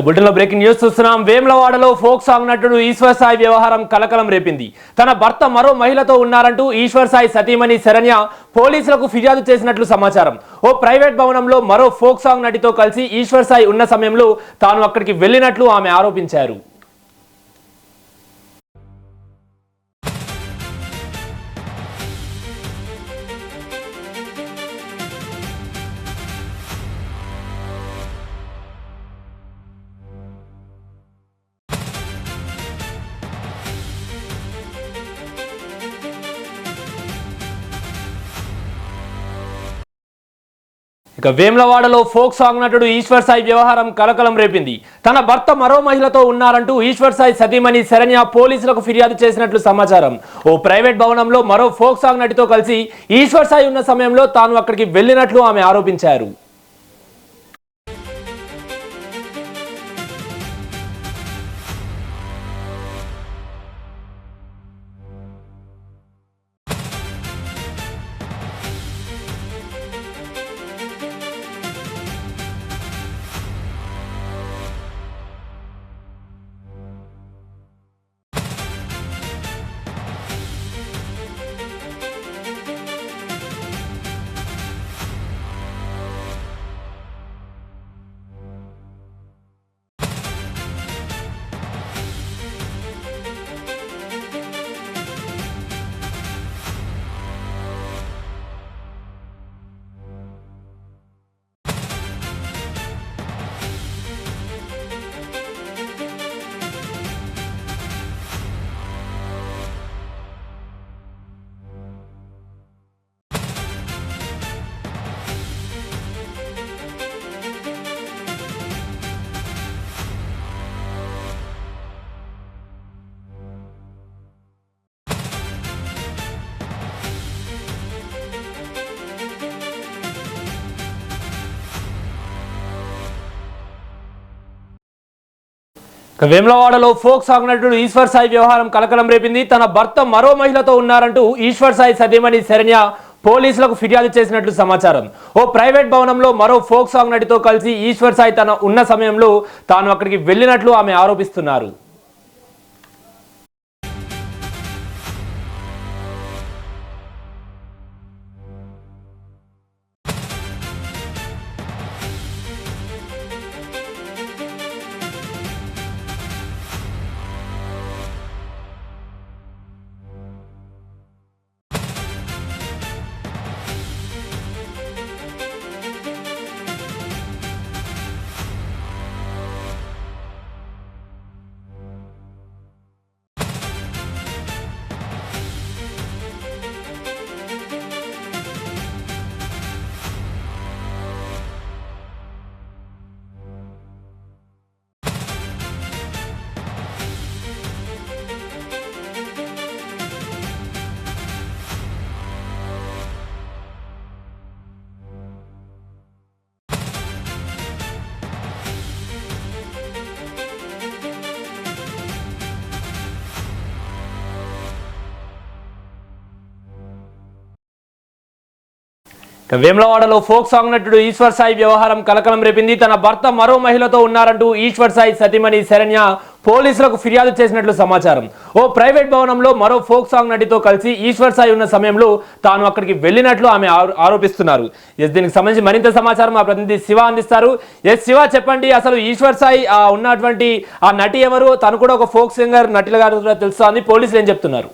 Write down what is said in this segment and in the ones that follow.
బులెటిన్లో breaking news చూస్తున్నాం. వేములవాడలో ఫోక్ సాంగ్ నటుడు ఈశ్వర్ సాయి వ్యవహారం కలకలం రేపింది. తన భర్త మరో మహిళతో ఉన్నారంటూ ఈశ్వర్ సాయి సతీమణి శరణ్య పోలీసులకు ఫిర్యాదు చేసినట్లు సమాచారం. ఓ ప్రైవేట్ భవనంలో మరో ఫోక్ సాంగ్ నటితో కలిసి ఈశ్వర్ సాయి ఉన్న సమయంలో తాను అక్కడికి వెళ్లినట్లు ఆమె ఆరోపించారు. ఇక వేములవాడలో ఫోక్ సాంగ్ నటుడు ఈశ్వర్ సాయి వ్యవహారం కలకలం రేపింది. తన భర్త మరో మహిళతో ఉన్నారంటూ ఈశ్వర్ సాయి సతీమణి శరణ్య పోలీసులకు ఫిర్యాదు చేసినట్లు సమాచారం. ఓ ప్రైవేట్ భవనంలో మరో ఫోక్ సాంగ్ నటితో కలిసి ఈశ్వర్ సాయి ఉన్న సమయంలో తాను అక్కడికి వెళ్లినట్లు ఆమె ఆరోపించారు. వేములవాడలో ఫోక్ సాంగ్ నటుడు ఈశ్వర్ సాయి వ్యవహారం కలకలం రేపింది. తన భర్త మరో మహిళతో ఉన్నారంటూ ఈశ్వర్ సాయి సతీమణి శరణ్య పోలీసులకు ఫిర్యాదు చేసినట్లు సమాచారం. ఓ ప్రైవేట్ భవనంలో మరో ఫోక్ సాంగ్ నటితో కలిసి ఈశ్వర్ సాయి తన ఉన్న సమయంలో తాను అక్కడికి వెళ్లినట్లు ఆమె ఆరోపిస్తున్నారు. వేములవాడలో ఫోక్ సాంగ్ నటుడు ఈశ్వర్ సాయి వ్యవహారం కలకలం రేపింది. తన భర్త మరో మహిళతో ఉన్నారంటూ ఈశ్వర్ సాయి సతీమణి శరణ్య పోలీసులకు ఫిర్యాదు చేసినట్లు సమాచారం. ఓ ప్రైవేట్ భవనంలో మరో ఫోక్ సాంగ్ నటితో కలిసి ఈశ్వర్ సాయి ఉన్న సమయంలో తాను అక్కడికి వెళ్లినట్లు ఆమె ఆరోపిస్తున్నారు. దీనికి సంబంధించి మరింత సమాచారం మా ప్రతినిధి శివ అందిస్తారు. శివ, చెప్పండి, అసలు ఈశ్వర్ సాయి ఉన్నటువంటి ఆ నటి ఎవరు? తను కూడా ఒక ఫోక్ సింగర్ నటిగా తెలుస్తోంది. పోలీసులు ఏం చెప్తున్నారు?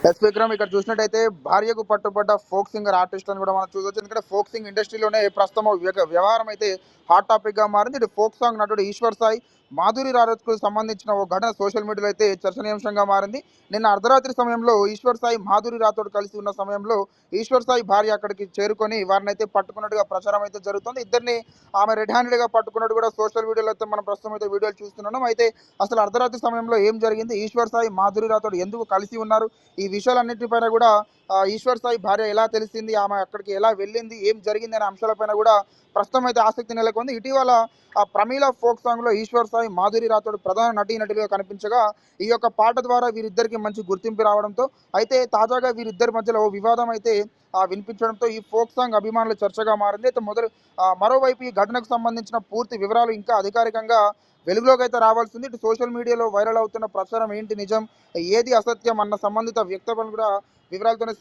ఎస్ విక్రమ్, ఇక్కడ చూసినట్టయితే భార్యకు పట్టుబడ్డ ఫోక్ సింగర్ ఆర్టిస్ట్ అని కూడా మనం చూడవచ్చు. ఎందుకంటే ఫోక్ సింగ్ ఇండస్ట్రీలోనే ప్రస్తుతం వ్యవహారం అయితే హాట్ టాపిక్ గా మారింది. ఇటు ఫోక్ సాంగ్ నటుడు ఈశ్వర్ సాయి మాధురి రారత్కు సంబంధించిన ఓ ఘటన సోషల్ మీడియాలో అయితే చర్చనీయాంశంగా మారింది. నిన్న అర్ధరాత్రి సమయంలో ఈశ్వర్ సాయి మాధురి రాథోడ్ కలిసి ఉన్న సమయంలో ఈశ్వర్ సాయి భార్య అక్కడికి చేరుకొని వారిని అయితే పట్టుకున్నట్టుగా ప్రచారం అయితే జరుగుతుంది. ఇద్దరిని ఆమె రెడ్ హ్యాండెడ్ గా పట్టుకున్నట్టు కూడా సోషల్ మీడియాలో అయితే మనం ప్రస్తుతం అయితే వీడియోలు చూస్తున్నాం. అయితే అసలు అర్ధరాత్రి సమయంలో ఏం జరిగింది, ఈశ్వర్ సాయి మాధురి రాథోడ్ ఎందుకు కలిసి ఉన్నారు, ఈ విషయాలన్నింటిపైన కూడా ఈశ్వర్ సాయి భార్య ఎలా తెలిసింది, ఆమె అక్కడికి ఎలా వెళ్ళింది, ఏం జరిగింది అనే అంశాలపైన కూడా ప్రస్తుతం అయితే ఆసక్తి నెలకొంది. ఇటీవల ప్రమీల ఫోక్ సాంగ్లో ఈశ్వర్ సాయి, మాధురి రాథోడ్ ప్రధాన నటీనటులుగా కనిపించగా ఈ యొక్క పాట ద్వారా వీరిద్దరికి మంచి గుర్తింపు రావడంతో అయితే తాజాగా వీరిద్దరి మధ్యలో ఓ వివాదం అయితే వినిపించడంతో ఈ ఫోక్ సాంగ్ అభిమానుల చర్చగా మారింది. అయితే మరోవైపు ఈ ఘటనకు సంబంధించిన పూర్తి వివరాలు ఇంకా అధికారికంగా వెలుగులోకి అయితే రావాల్సింది. ఇటు సోషల్ మీడియాలో వైరల్ అవుతున్న ప్రచారం ఏంటి నిజం, ఏది అసత్యం అన్న సంబంధిత వ్యక్తులను కూడా వివరాలతోనే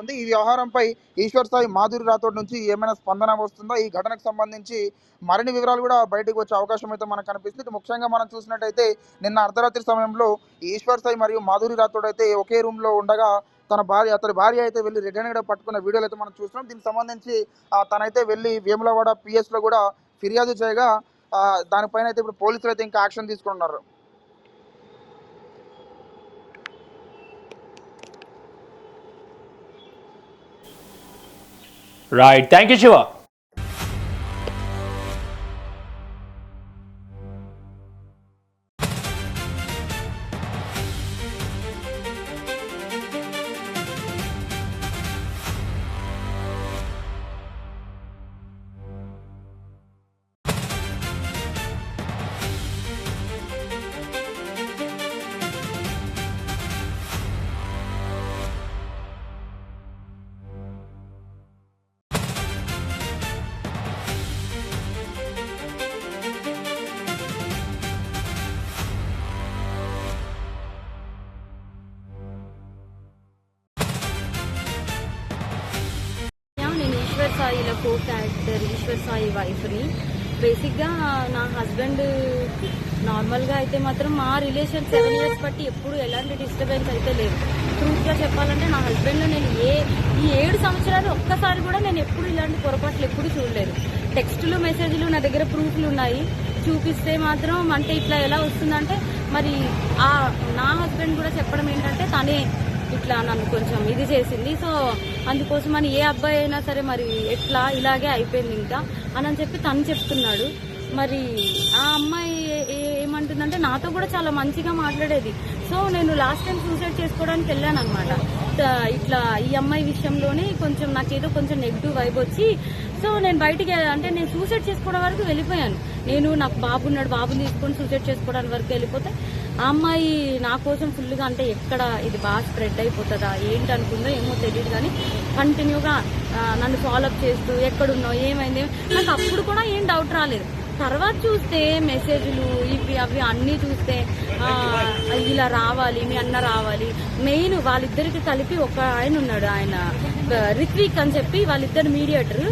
ఉంది. ఈ వ్యవహారంపై ఈశ్వర్ సాయి, మాధురి రాథోడ్ నుంచి ఏమైనా స్పందన వస్తుందా, ఈ ఘటనకు సంబంధించి మరిన్ని వివరాలు కూడా బయటకు వచ్చే అవకాశం అయితే మనకు కనిపిస్తుంది. ముఖ్యంగా మనం చూసినట్టయితే నిన్న అర్ధరాత్రి సమయంలో ఈశ్వర్ సాయి మరియు మాధురి రాథోడ్ అయితే ఒకే రూమ్లో ఉండగా అతని భార్య అయితే వెళ్ళి రెడ్ హ్యాండెడ్ పట్టుకున్న వీడియోలు అయితే మనం చూస్తున్నాం. దీనికి సంబంధించి తనైతే వెళ్ళి వేములవాడ పిఎస్లో కూడా ఫిర్యాదు చేయగా దానిపైన అయితే ఇప్పుడు పోలీసులు అయితే ఇంకా యాక్షన్ తీసుకున్నారు. Right, thank you Shiva. Eshwar సాయిలో కో క్యారెక్టర్ ఈశ్వర్ సాయి వైఫ్ని. బేసిక్గా నా హస్బెండ్ నార్మల్గా అయితే మాత్రం మా రిలేషన్ 7 years బట్టి ఎప్పుడు ఎలాంటి డిస్టర్బెన్స్ అయితే లేదు. ట్రూత్గా చెప్పాలంటే నా హస్బెండ్ నేను ఈ 7 సంవత్సరాలు ఒక్కసారి కూడా నేను ఎప్పుడు ఇలాంటి పొరపాట్లు ఎప్పుడు చూడలేదు. టెక్స్టులు, మెసేజ్లు నా దగ్గర ప్రూఫ్లు ఉన్నాయి. చూపిస్తే మాత్రం అంటే ఇట్లా ఎలా వస్తుందంటే మరి నా హస్బెండ్ కూడా చెప్పడం ఏంటంటే తనే ఇట్లా నన్ను కొంచెం ఇది చేసింది. సో అందుకోసం అని ఏ అబ్బాయి అయినా సరే మరి ఎట్లా ఇలాగే అయిపోయింది ఇంకా అని చెప్పి తను చెప్తున్నాడు. మరి ఆ అమ్మాయి ఏమంటుందంటే నాతో కూడా చాలా మంచిగా మాట్లాడేది. సో నేను లాస్ట్ టైం సూసైడ్ చేసుకోవడానికి వెళ్ళాను అనమాట. ఇట్లా ఈ అమ్మాయి విషయంలోనే కొంచెం నాకేదో కొంచెం నెగిటివ్ వైబ్ వచ్చి సో నేను బయటికి అంటే నేను సూసైడ్ చేసుకోవడం వరకు వెళ్ళిపోయాను. నాకు బాబు ఉన్నాడు, బాబుని తీసుకొని సూసైడ్ చేసుకోవడానికి వరకు వెళ్ళిపోతే ఆ అమ్మాయి నా కోసం ఫుల్గా అంటే ఎక్కడ ఇది బాగా స్ప్రెడ్ అయిపోతుందా ఏంటి అనుకుందో ఏమో తెలియదు, కానీ కంటిన్యూగా నన్ను ఫాలోఅప్ చేస్తూ ఎక్కడున్నావు ఏమైంది నాకు అప్పుడు కూడా ఏం డౌట్ రాలేదు. తర్వాత చూస్తే మెసేజ్లు ఇవి అవి అన్నీ చూస్తే ఇలా రావాలి, మీ అన్న రావాలి. మెయిన్ వాళ్ళిద్దరికి కలిపి ఒక ఆయన ఉన్నాడు, ఆయన రిత్విక్ అని చెప్పి, వాళ్ళిద్దరు మీడియేటర్,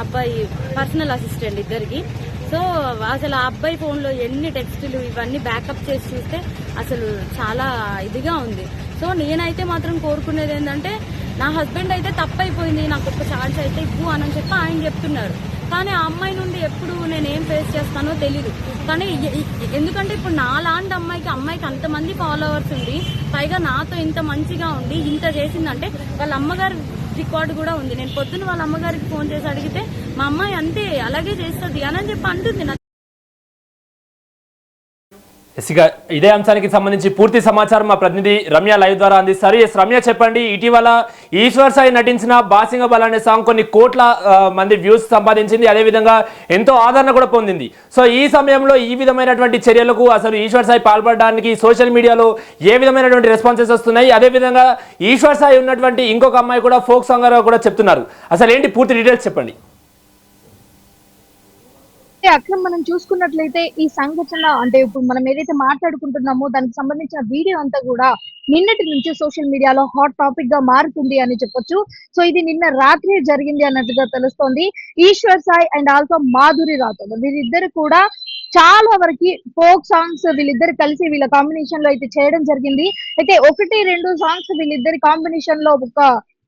అబ్బాయి పర్సనల్ అసిస్టెంట్ ఇద్దరికి. సో అసలు ఆ అబ్బాయి ఫోన్లో ఎన్ని టెక్స్టులు ఇవన్నీ బ్యాకప్ చేసి చూస్తే అసలు చాలా ఇదిగా ఉంది. సో నేనైతే మాత్రం కోరుకునేది ఏంటంటే నా హస్బెండ్ అయితే తప్పైపోయింది, నాకు ఒక ఛాన్స్ అయితే ఇవ్వు అని చెప్పి ఆయన చెప్తున్నారు. కానీ ఆ అమ్మాయి నుండి ఎప్పుడు నేనేం ఫేస్ చేస్తానో తెలీదు. కానీ ఎందుకంటే ఇప్పుడు నాలాంటి అమ్మాయికి అంతమంది ఫాలోవర్స్ ఉండి పైగా నాతో ఇంత మంచిగా ఉండి ఇంత చేసిందంటే వాళ్ళ అమ్మగారు రికార్డు కూడా ఉంది. నేను పొద్దున్న వాళ్ళ అమ్మగారికి ఫోన్ చేసి అడిగితే మా అమ్మాయి అంతే అలాగే చేస్తుంది అని చెప్పి అంటుంది. ఇదే అంశానికి సంబంధించి పూర్తి సమాచారం మా ప్రతినిధి రమ్య లైవ్ ద్వారా అందిస్తారు. ఎస్ రమ్య, చెప్పండి. ఇటీవల ఈశ్వర్ సాయి నటించిన బాసింగ బల అనే సాంగ్ కొన్ని కోట్ల మంది వ్యూస్ సంపాదించింది, అదేవిధంగా ఎంతో ఆదరణ కూడా పొందింది. సో ఈ సమయంలో ఈ విధమైనటువంటి చర్యలకు అసలు ఈశ్వర్ సాయి పాల్పడడానికి సోషల్ మీడియాలో ఏ విధమైనటువంటి రెస్పాన్సెస్ వస్తున్నాయి, అదేవిధంగా ఈశ్వర్ సాయి ఉన్నటువంటి ఇంకొక అమ్మాయి కూడా ఫోక్ సాంగర్ కూడా చెప్తున్నారు. అసలు ఏంటి పూర్తి డీటెయిల్స్ చెప్పండి. అక్కడ మనం చూసుకున్నట్లయితే ఈ సంఘటన అంటే ఇప్పుడు మనం ఏదైతే మాట్లాడుకుంటున్నామో దానికి సంబంధించిన వీడియో అంతా కూడా నిన్నటి నుంచి సోషల్ మీడియాలో హాట్ టాపిక్ గా మారుతుంది అని చెప్పొచ్చు. సో ఇది నిన్న రాత్రి జరిగింది అన్నట్టుగా తెలుస్తోంది. ఈశ్వర్ సాయి అండ్ ఆల్సో మాధురి రాథోడ్ వీరిద్దరు కూడా చాలా వరకు ఫోక్ సాంగ్స్ వీళ్ళిద్దరు కలిసి వీళ్ళ కాంబినేషన్ లో అయితే చేయడం జరిగింది. అయితే 1-2 సాంగ్స్ వీళ్ళిద్దరి కాంబినేషన్ లో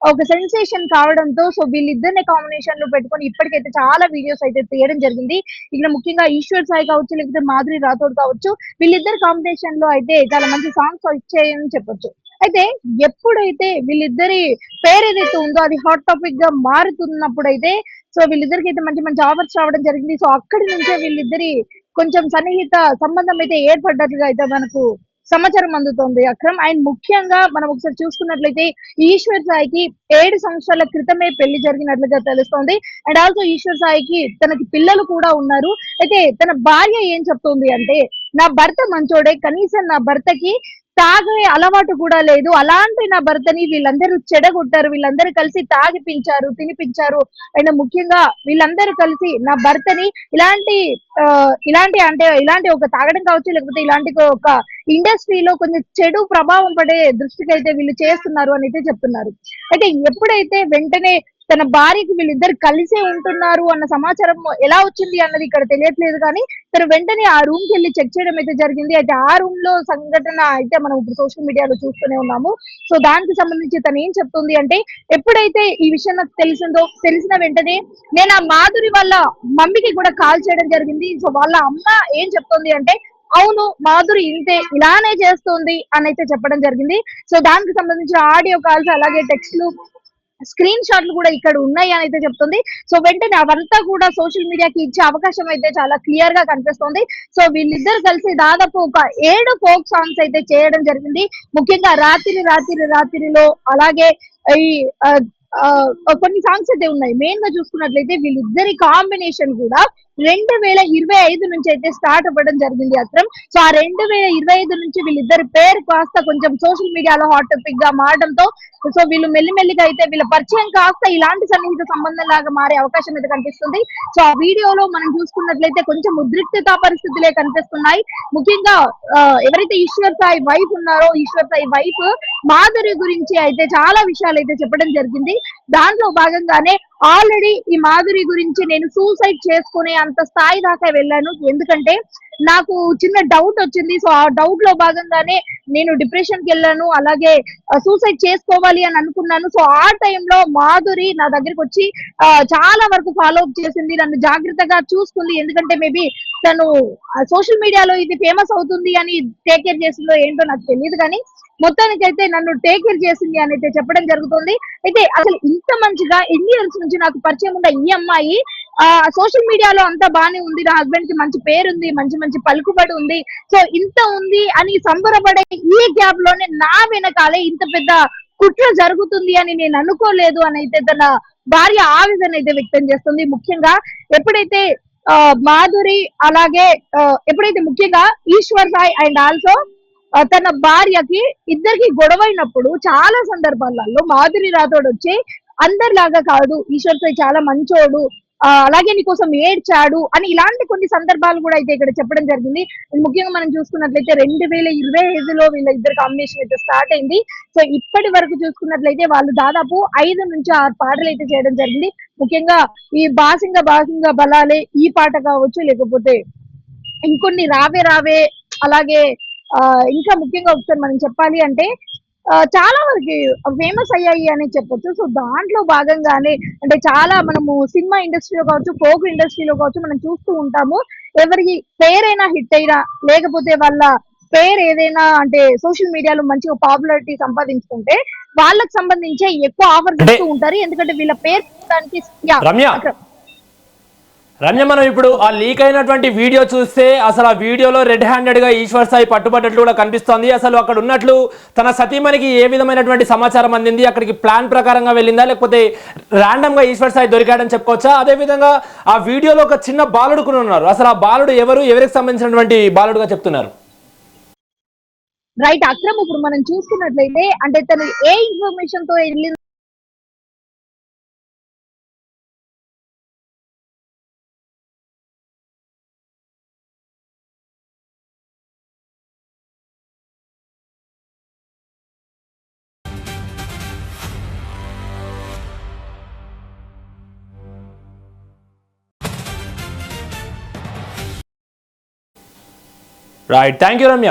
ఒక సెన్సేషన్ కావడంతో సో వీళ్ళిద్దరిని కాంబినేషన్ లో పెట్టుకొని ఇప్పటికైతే చాలా వీడియోస్ అయితే తీయడం జరిగింది. ఇక్కడ ముఖ్యంగా ఈశ్వర్ సాయి కావచ్చు, లేకపోతే మాధురి రాథోడ్ కావచ్చు, వీళ్ళిద్దరు కాంబినేషన్ లో అయితే చాలా మంచి సాంగ్స్ వచ్చాయని చెప్పొచ్చు. అయితే ఎప్పుడైతే వీళ్ళిద్దరి పేరు ఏదైతే ఉందో అది హాట్ టాపిక్ గా మారుతున్నప్పుడు అయితే సో వీళ్ళిద్దరికి అయితే మంచి మంచి ఆఫర్స్ రావడం జరిగింది. సో అక్కడి నుంచే వీళ్ళిద్దరి కొంచెం సన్నిహిత సంబంధం అయితే ఏర్పడ్డట్లుగా అయితే మనకు సమాచారం అందుతోంది అక్రమ్. అండ్ ముఖ్యంగా మనం ఒకసారి చూసుకున్నట్లయితే ఈశ్వర్ సాయికి 7 సంవత్సరాల క్రితమే పెళ్లి జరిగినట్లుగా తెలుస్తోంది. అండ్ ఆల్సో ఈశ్వర్ సాయికి తనకి పిల్లలు కూడా ఉన్నారు. అయితే తన భార్య ఏం చెప్తోంది అంటే, నా భర్త మంచోడే, కనీసం నా భర్తకి తాగే అలవాటు కూడా లేదు, అలాంటి నా భర్తని వీళ్ళందరూ చెడగొట్టారు, వీళ్ళందరూ కలిసి తాగిపించారు, తినిపించారు. అండ్ ముఖ్యంగా వీళ్ళందరూ కలిసి నా భర్తని ఇలాంటి ఒక తాగడం కావచ్చు, లేకపోతే ఇలాంటి ఒక ఇండస్ట్రీలో కొంచెం చెడు ప్రభావం పడే దృష్టికి అయితే వీళ్ళు చేస్తున్నారు అని అయితే చెప్తున్నారు. అయితే ఎప్పుడైతే వెంటనే తన భార్యకి వీళ్ళిద్దరు కలిసే ఉంటున్నారు అన్న సమాచారం ఎలా వచ్చింది అన్నది ఇక్కడ తెలియట్లేదు, కానీ తను వెంటనే ఆ రూమ్ కి వెళ్ళి చెక్ చేయడం అయితే జరిగింది. అయితే ఆ రూమ్ లో సంఘటన అయితే మనం ఇప్పుడు సోషల్ మీడియాలో చూస్తూనే ఉన్నాము. సో దానికి సంబంధించి తను ఏం చెప్తుంది అంటే, ఎప్పుడైతే ఈ విషయం నాకు తెలిసిన వెంటనే నేను ఆ మాధురి వాళ్ళ మమ్మీకి కూడా కాల్ చేయడం జరిగింది. సో వాళ్ళ అమ్మ ఏం చెప్తుంది అంటే, అవును మాధురి ఇంతే, ఇలానే చేస్తుంది అని అయితే చెప్పడం జరిగింది. సో దానికి సంబంధించిన ఆడియో కాల్స్ అలాగే టెక్స్ట్లు స్క్రీన్ షాట్లు కూడా ఇక్కడ ఉన్నాయి అని అయితే చెప్తుంది. సో వెంటనే అవంతా కూడా సోషల్ మీడియాకి ఇచ్చే అవకాశం అయితే చాలా క్లియర్ గా కనిపిస్తుంది. సో వీళ్ళిద్దరు కలిసి దాదాపు ఒక 7 ఫోక్ సాంగ్స్ అయితే చేయడం జరిగింది. ముఖ్యంగా రాత్రిలో అలాగే ఈ కొన్ని సాంగ్స్ అయితే ఉన్నాయి. మెయిన్ గా చూసుకున్నట్లయితే వీళ్ళిద్దరి కాంబినేషన్ కూడా 2025 నుంచి అయితే స్టార్ట్ అవ్వడం జరిగింది అక్రమ్. సో ఆ 2025 నుంచి వీళ్ళిద్దరి పేరు కాస్త కొంచెం సోషల్ మీడియాలో హాట్ టాపిక్ గా మారడంతో సో వీళ్ళు మెల్లిమెల్లిగా అయితే వీళ్ళ పరిచయం కాస్త ఇలాంటి సన్నిహిత సంబంధం లాగా మారే అవకాశం అయితే కనిపిస్తుంది. సో ఆ వీడియోలో మనం చూసుకున్నట్లయితే కొంచెం ఉద్రిక్తత పరిస్థితులే కనిపిస్తున్నాయి. ముఖ్యంగా ఎవరైతే ఈశ్వర్ సాయి వైఫ్ ఉన్నారో, ఈశ్వర్ సాయి వైఫ్ మాధురి గురించి అయితే చాలా విషయాలు అయితే చెప్పడం జరిగింది. దాంట్లో భాగంగానే ఆల్రెడీ ఈ మాధురి గురించి నేను సూసైడ్ చేసుకునే అంత స్థాయి దాకా వెళ్ళాను, ఎందుకంటే నాకు చిన్న డౌట్ వచ్చింది. సో ఆ డౌట్ లో భాగంగానే నేను డిప్రెషన్ కి వెళ్ళాను, అలాగే సూసైడ్ చేసుకోవాలి అని అనుకున్నాను. సో ఆ టైంలో మాధురి నా దగ్గరికి వచ్చి చాలా వరకు ఫాలో అప్ చేసింది, నన్ను జాగ్రత్తగా చూసుకుంది. ఎందుకంటే మేబీ తను సోషల్ మీడియాలో ఇది ఫేమస్ అవుతుంది అని టేక్ కేర్ చేసిందో ఏంటో నాకు తెలియదు, కానీ మొత్తానికి అయితే నన్ను టేక్ కేర్ చేసింది అని అయితే చెప్పడం జరుగుతుంది. అయితే అసలు ఇంత మంచిగా ఎన్ని ఇయర్స్ నుంచి నాకు పరిచయం ఉన్న ఈ అమ్మాయి సోషల్ మీడియాలో అంతా బానే ఉంది, నా హస్బెండ్ కి మంచి పేరుంది, మంచి పలుకుబడి ఉంది, సో ఇంత ఉంది అని సంబరపడే ఈ గ్యాప్ లోనే నా వెనకాలే ఇంత పెద్ద కుట్ర జరుగుతుంది అని నేను అనుకోలేదు అని అయితే తన భార్య ఆవేదన అయితే వ్యక్తం చేస్తుంది. ముఖ్యంగా ఎప్పుడైతే మాధురి అలాగే ఎప్పుడైతే ముఖ్యంగా ఈశ్వర్ సాయి అండ్ ఆల్సో తన భార్యకి ఇద్దరికి గొడవైనప్పుడు చాలా సందర్భాలలో మాధురి రాథోడ్ వచ్చి అందరిలాగా కాదు, ఈశ్వర్ సాయి చాలా మంచోడు, అలాగే నీకోసం ఏడ్చాడు అని ఇలాంటి కొన్ని సందర్భాలు కూడా అయితే ఇక్కడ చెప్పడం జరిగింది. ముఖ్యంగా మనం చూసుకున్నట్లయితే 2025లో వీళ్ళ ఇద్దరు కాంబినేషన్ అయితే స్టార్ట్ అయింది. సో ఇప్పటి వరకు చూసుకున్నట్లయితే వాళ్ళు దాదాపు 5 నుంచి 6 పాటలు అయితే చేయడం జరిగింది. ముఖ్యంగా ఈ బాసింగ బలాలే ఈ పాట కావచ్చు, లేకపోతే ఇంకొన్ని రావే అలాగే ఇంకా ముఖ్యంగా ఒకసారి మనం చెప్పాలి అంటే చాలా వరకు ఫేమస్ అయ్యాయి అని చెప్పొచ్చు. సో దాంట్లో భాగంగానే అంటే చాలా మనము సినిమా ఇండస్ట్రీలో కావచ్చు, ఫోక్ ఇండస్ట్రీలో కావచ్చు మనం చూస్తూ ఉంటాము. ఎవరికి పేరైనా హిట్ అయినా, లేకపోతే వాళ్ళ పేరు ఏదైనా అంటే సోషల్ మీడియాలో మంచిగా పాపులారిటీ సంపాదించుకుంటే వాళ్ళకి సంబంధించే ఎక్కువ ఆఫర్స్ ఇస్తూ ఉంటారు, ఎందుకంటే వీళ్ళ పేరు రమ్య, మనం ఇప్పుడు ఆ లీక్ అయినటువంటి వీడియో చూస్తే అసలు ఆ వీడియోలో రెడ్ హ్యాండెడ్ గా ఈశ్వర్ సాయి పట్టుబట్టట్లు కూడా కనిపిస్తోంది. అసలు అక్కడ ఉన్నట్లు తన సతీమణికి ఏ విధమైనటువంటి సమాచారం అందింది, అక్కడికి ప్లాన్ ప్రకారంగా వెళ్ళిందా, లేకపోతే ర్యాండమ్ గా ఈశ్వర్ సాయి దొరికాడని చెప్పుకోవచ్చా? అదే విధంగా ఆ వీడియోలో ఒక చిన్న బాలుడు కూడా ఉన్నారు, అసలు ఆ బాలుడు ఎవరికి సంబంధించినటువంటి బాలుడుగా చెప్తున్నారు? రైట్ అక్రమ్, ఇప్పుడు మనం చూసుకున్నట్లయితే అంటే తను ఏ ఇన్ఫర్మేషన్ తో వెళ్ళింది రైట్, థ్యాంక్ యూ రమ్య.